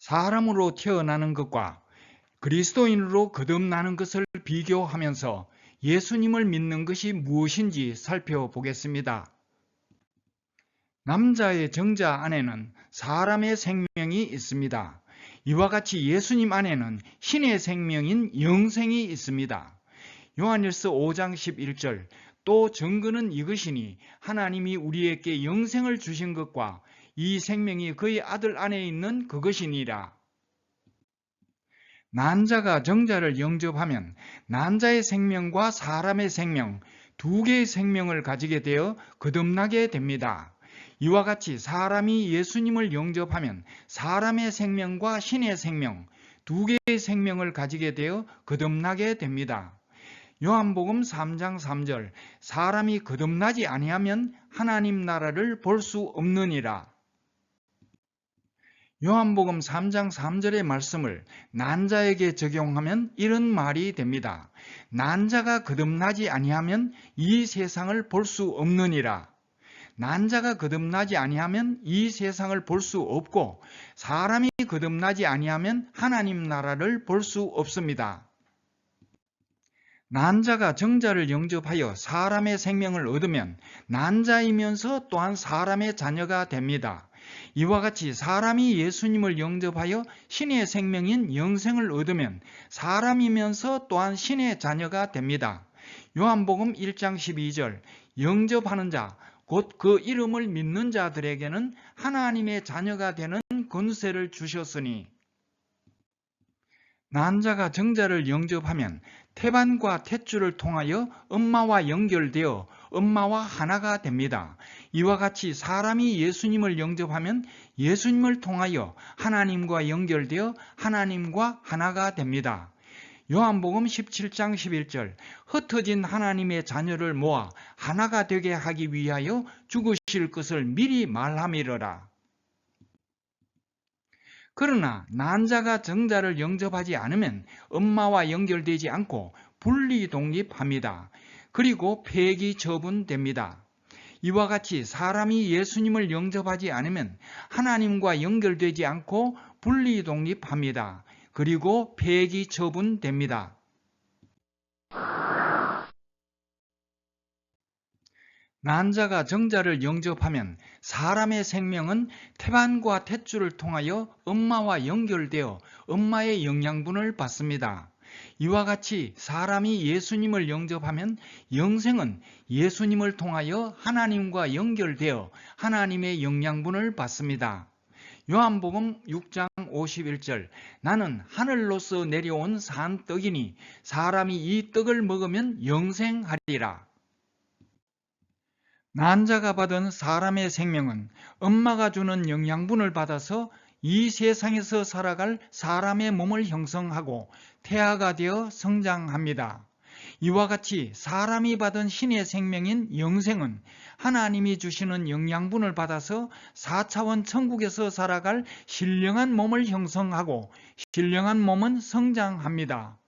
사람으로 태어나는 것과 그리스도인으로 거듭나는 것을 비교하면서 예수님을 믿는 것이 무엇인지 살펴보겠습니다. 남자의 정자 안에는 사람의 생명이 있습니다. 이와 같이 예수님 안에는 신의 생명인 영생이 있습니다. 요한일서 5장 11절 또 증거는 이것이니 하나님이 우리에게 영생을 주신 것과 이 생명이 그의 아들 안에 있는 그것이니라. 난자가 정자를 영접하면 난자의 생명과 사람의 생명, 두 개의 생명을 가지게 되어 거듭나게 됩니다. 이와 같이 사람이 예수님을 영접하면 사람의 생명과 신의 생명, 두 개의 생명을 가지게 되어 거듭나게 됩니다. 요한복음 3장 3절 사람이 거듭나지 아니하면 하나님 나라를 볼 수 없느니라. 요한복음 3장 3절의 말씀을 난자에게 적용하면 이런 말이 됩니다. 난자가 거듭나지 아니하면 이 세상을 볼 수 없느니라. 난자가 거듭나지 아니하면 이 세상을 볼 수 없고 사람이 거듭나지 아니하면 하나님 나라를 볼 수 없습니다. 난자가 정자를 영접하여 사람의 생명을 얻으면 난자이면서 또한 사람의 자녀가 됩니다. 이와 같이 사람이 예수님을 영접하여 신의 생명인 영생을 얻으면 사람이면서 또한 신의 자녀가 됩니다. 요한복음 1장 12절 영접하는 자, 곧 그 이름을 믿는 자들에게는 하나님의 자녀가 되는 권세를 주셨으니. 난자가 정자를 영접하면 태반과 탯줄을 통하여 엄마와 연결되어 엄마와 하나가 됩니다. 이와 같이 사람이 예수님을 영접하면 예수님을 통하여 하나님과 연결되어 하나님과 하나가 됩니다. 요한복음 17장 11절 흩어진 하나님의 자녀를 모아 하나가 되게 하기 위하여 죽으실 것을 미리 말함이러라. 그러나 난자가 정자를 영접하지 않으면 엄마와 연결되지 않고 분리 독립합니다. 그리고 폐기 처분됩니다. 이와 같이 사람이 예수님을 영접하지 않으면 하나님과 연결되지 않고 분리 독립합니다. 그리고 폐기 처분됩니다. 난자가 정자를 영접하면 사람의 생명은 태반과 탯줄을 통하여 엄마와 연결되어 엄마의 영양분을 받습니다. 이와 같이 사람이 예수님을 영접하면 영생은 예수님을 통하여 하나님과 연결되어 하나님의 영양분을 받습니다. 요한복음 6장 51절 나는 하늘로서 내려온 산 떡이니 사람이 이 떡을 먹으면 영생하리라. 난자가 받은 사람의 생명은 엄마가 주는 영양분을 받아서 이 세상에서 살아갈 사람의 몸을 형성하고 태아가 되어 성장합니다. 이와 같이 사람이 받은 신의 생명인 영생은 하나님이 주시는 영양분을 받아서 4차원 천국에서 살아갈 신령한 몸을 형성하고 신령한 몸은 성장합니다.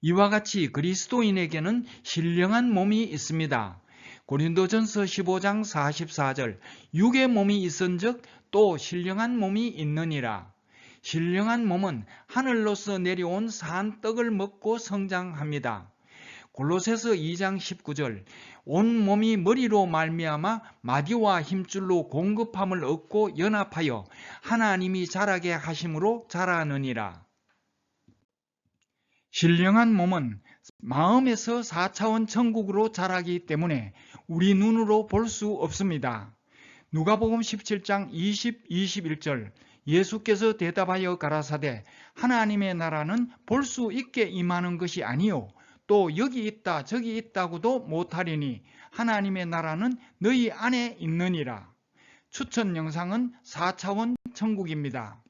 이와 같이 그리스도인에게는 신령한 몸이 있습니다. 고린도전서 15장 44절 육의 몸이 있은즉 또 신령한 몸이 있느니라. 신령한 몸은 하늘로서 내려온 산 떡을 먹고 성장합니다. 골로새서 2장 19절 온 몸이 머리로 말미암아 마디와 힘줄로 공급함을 얻고 연합하여 하나님이 자라게 하심으로 자라느니라. 신령한 몸은 마음에서 4차원 천국으로 자라기 때문에 우리 눈으로 볼 수 없습니다. 누가복음 17장 20, 21절 예수께서 대답하여 가라사대 하나님의 나라는 볼 수 있게 임하는 것이 아니요 또 여기 있다 저기 있다고도 못하리니 하나님의 나라는 너희 안에 있느니라. 추천 영상은 4차원 천국입니다.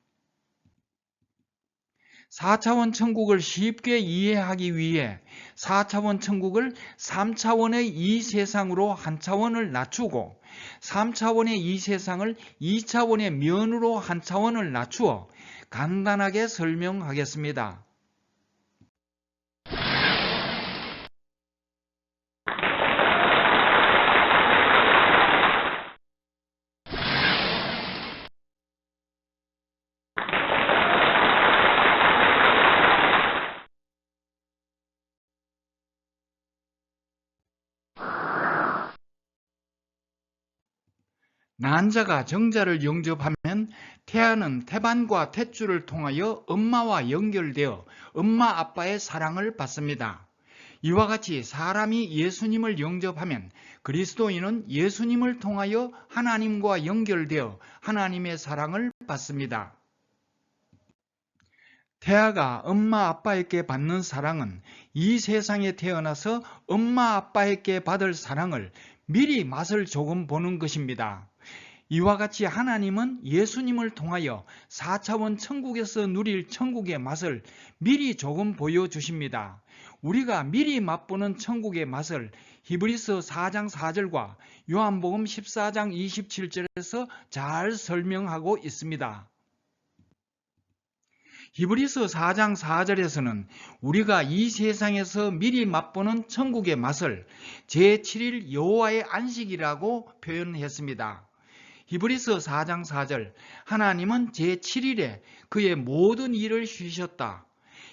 4차원 천국을 쉽게 이해하기 위해 4차원 천국을 3차원의 이 세상으로 한 차원을 낮추고 3차원의 이 세상을 2차원의 면으로 한 차원을 낮추어 간단하게 설명하겠습니다. 난자가 정자를 영접하면 태아는 태반과 탯줄을 통하여 엄마와 연결되어 엄마 아빠의 사랑을 받습니다. 이와 같이 사람이 예수님을 영접하면 그리스도인은 예수님을 통하여 하나님과 연결되어 하나님의 사랑을 받습니다. 태아가 엄마 아빠에게 받는 사랑은 이 세상에 태어나서 엄마 아빠에게 받을 사랑을 미리 맛을 조금 보는 것입니다. 이와 같이 하나님은 예수님을 통하여 4차원 천국에서 누릴 천국의 맛을 미리 조금 보여주십니다. 우리가 미리 맛보는 천국의 맛을 히브리서 4장 4절과 요한복음 14장 27절에서 잘 설명하고 있습니다. 히브리서 4장 4절에서는 우리가 이 세상에서 미리 맛보는 천국의 맛을 제7일 여호와의 안식이라고 표현했습니다. 히브리서 4장 4절, 하나님은 제7일에 그의 모든 일을 쉬셨다.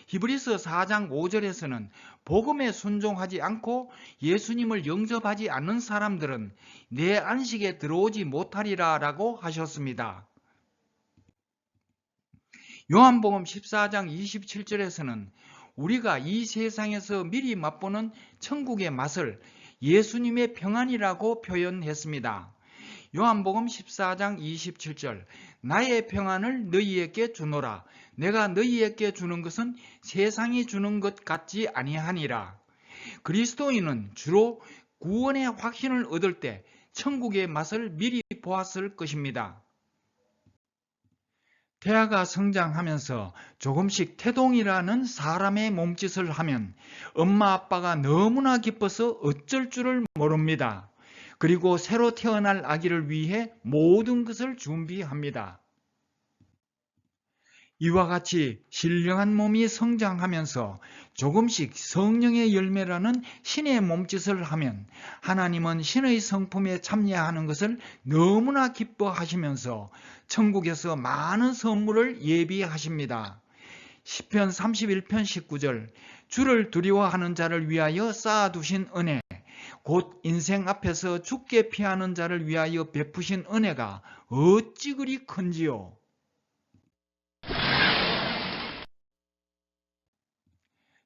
히브리서 4장 5절에서는 복음에 순종하지 않고 예수님을 영접하지 않는 사람들은 내 안식에 들어오지 못하리라 라고 하셨습니다. 요한복음 14장 27절에서는 우리가 이 세상에서 미리 맛보는 천국의 맛을 예수님의 평안이라고 표현했습니다. 요한복음 14장 27절, 나의 평안을 너희에게 주노라. 내가 너희에게 주는 것은 세상이 주는 것 같지 아니하니라. 그리스도인은 주로 구원의 확신을 얻을 때 천국의 맛을 미리 보았을 것입니다. 태아가 성장하면서 조금씩 태동이라는 사람의 몸짓을 하면 엄마 아빠가 너무나 기뻐서 어쩔 줄을 모릅니다. 그리고 새로 태어날 아기를 위해 모든 것을 준비합니다. 이와 같이 신령한 몸이 성장하면서 조금씩 성령의 열매라는 신의 몸짓을 하면 하나님은 신의 성품에 참여하는 것을 너무나 기뻐하시면서 천국에서 많은 선물을 예비하십니다. 시편 31편 19절, 주를 두려워하는 자를 위하여 쌓아두신 은혜, 곧 인생 앞에서 죽게 피하는 자를 위하여 베푸신 은혜가 어찌 그리 큰지요.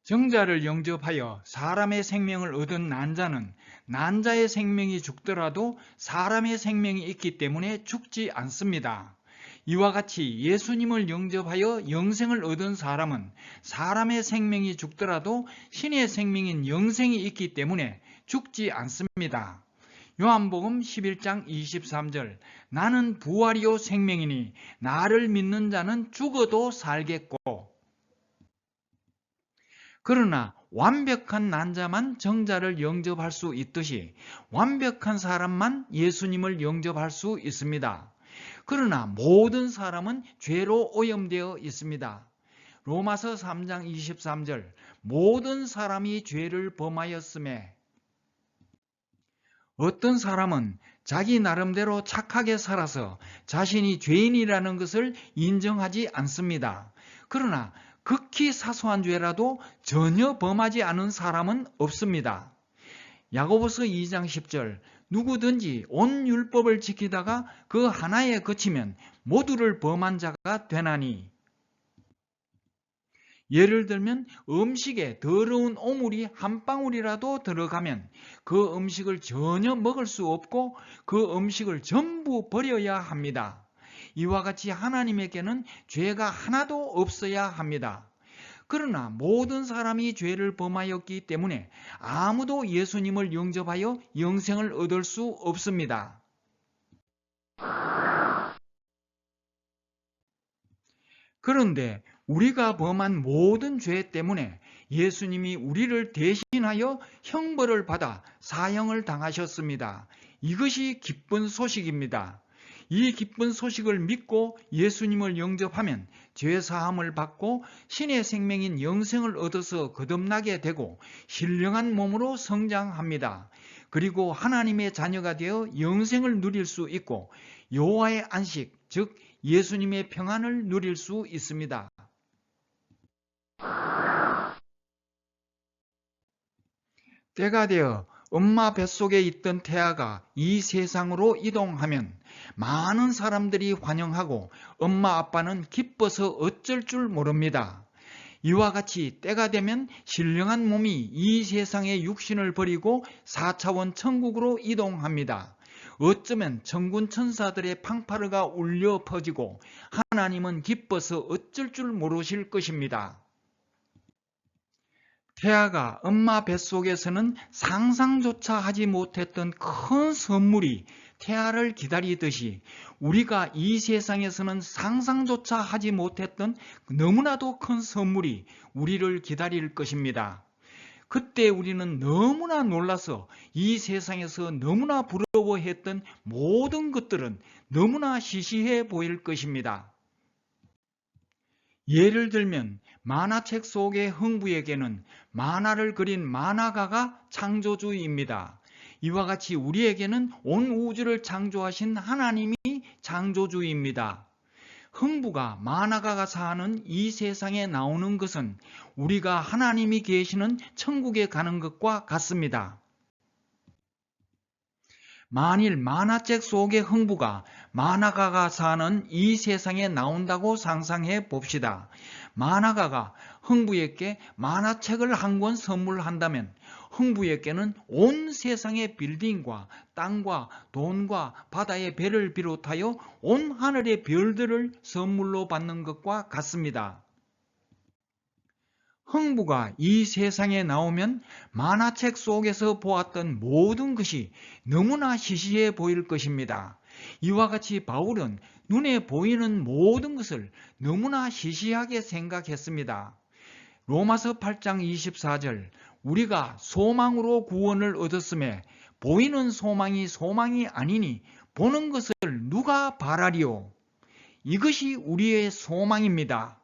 정자를 영접하여 사람의 생명을 얻은 난자는 난자의 생명이 죽더라도 사람의 생명이 있기 때문에 죽지 않습니다. 이와 같이 예수님을 영접하여 영생을 얻은 사람은 사람의 생명이 죽더라도 신의 생명인 영생이 있기 때문에 죽지 않습니다. 요한복음 11장 23절, 나는 부활이요 생명이니 나를 믿는 자는 죽어도 살겠고. 그러나 완벽한 난자만 정자를 영접할 수 있듯이 완벽한 사람만 예수님을 영접할 수 있습니다. 그러나 모든 사람은 죄로 오염되어 있습니다. 로마서 3장 23절, 모든 사람이 죄를 범하였음에. 어떤 사람은 자기 나름대로 착하게 살아서 자신이 죄인이라는 것을 인정하지 않습니다. 그러나 극히 사소한 죄라도 전혀 범하지 않은 사람은 없습니다. 야고보서 2장 10절, 누구든지 온 율법을 지키다가 그 하나에 그치면 모두를 범한 자가 되나니. 예를 들면 음식에 더러운 오물이 한 방울이라도 들어가면 그 음식을 전혀 먹을 수 없고 그 음식을 전부 버려야 합니다. 이와 같이 하나님에게는 죄가 하나도 없어야 합니다. 그러나 모든 사람이 죄를 범하였기 때문에 아무도 예수님을 영접하여 영생을 얻을 수 없습니다. 그런데 우리가 범한 모든 죄 때문에 예수님이 우리를 대신하여 형벌을 받아 사형을 당하셨습니다. 이것이 기쁜 소식입니다. 이 기쁜 소식을 믿고 예수님을 영접하면 죄사함을 받고 신의 생명인 영생을 얻어서 거듭나게 되고 신령한 몸으로 성장합니다. 그리고 하나님의 자녀가 되어 영생을 누릴 수 있고 여호와의 안식, 즉 예수님의 평안을 누릴 수 있습니다. 때가 되어 엄마 뱃속에 있던 태아가 이 세상으로 이동하면 많은 사람들이 환영하고 엄마 아빠는 기뻐서 어쩔 줄 모릅니다. 이와 같이 때가 되면 신령한 몸이 이 세상의 육신을 버리고 4차원 천국으로 이동합니다. 어쩌면 천군 천사들의 팡파르가 울려 퍼지고 하나님은 기뻐서 어쩔 줄 모르실 것입니다. 태아가 엄마 뱃속에서는 상상조차 하지 못했던 큰 선물이 태아를 기다리듯이 우리가 이 세상에서는 상상조차 하지 못했던 너무나도 큰 선물이 우리를 기다릴 것입니다. 그때 우리는 너무나 놀라서 이 세상에서 너무나 부러워했던 모든 것들은 너무나 시시해 보일 것입니다. 예를 들면 만화책 속의 흥부에게는 만화를 그린 만화가가 창조주입니다. 이와 같이 우리에게는 온 우주를 창조하신 하나님이 창조주입니다. 흥부가 만화가가 사는 이 세상에 나오는 것은 우리가 하나님이 계시는 천국에 가는 것과 같습니다. 만일 만화책 속의 흥부가 만화가가 사는 이 세상에 나온다고 상상해 봅시다. 만화가가 흥부에게 만화책을 한 권 선물한다면 흥부에게는 온 세상의 빌딩과 땅과 돈과 바다의 배를 비롯하여 온 하늘의 별들을 선물로 받는 것과 같습니다. 흥부가 이 세상에 나오면 만화책 속에서 보았던 모든 것이 너무나 시시해 보일 것입니다. 이와 같이 바울은 눈에 보이는 모든 것을 너무나 시시하게 생각했습니다. 로마서 8장 24절 우리가 소망으로 구원을 얻었음에 보이는 소망이 아니니 보는 것을 누가 바라리요? 이것이 우리의 소망입니다.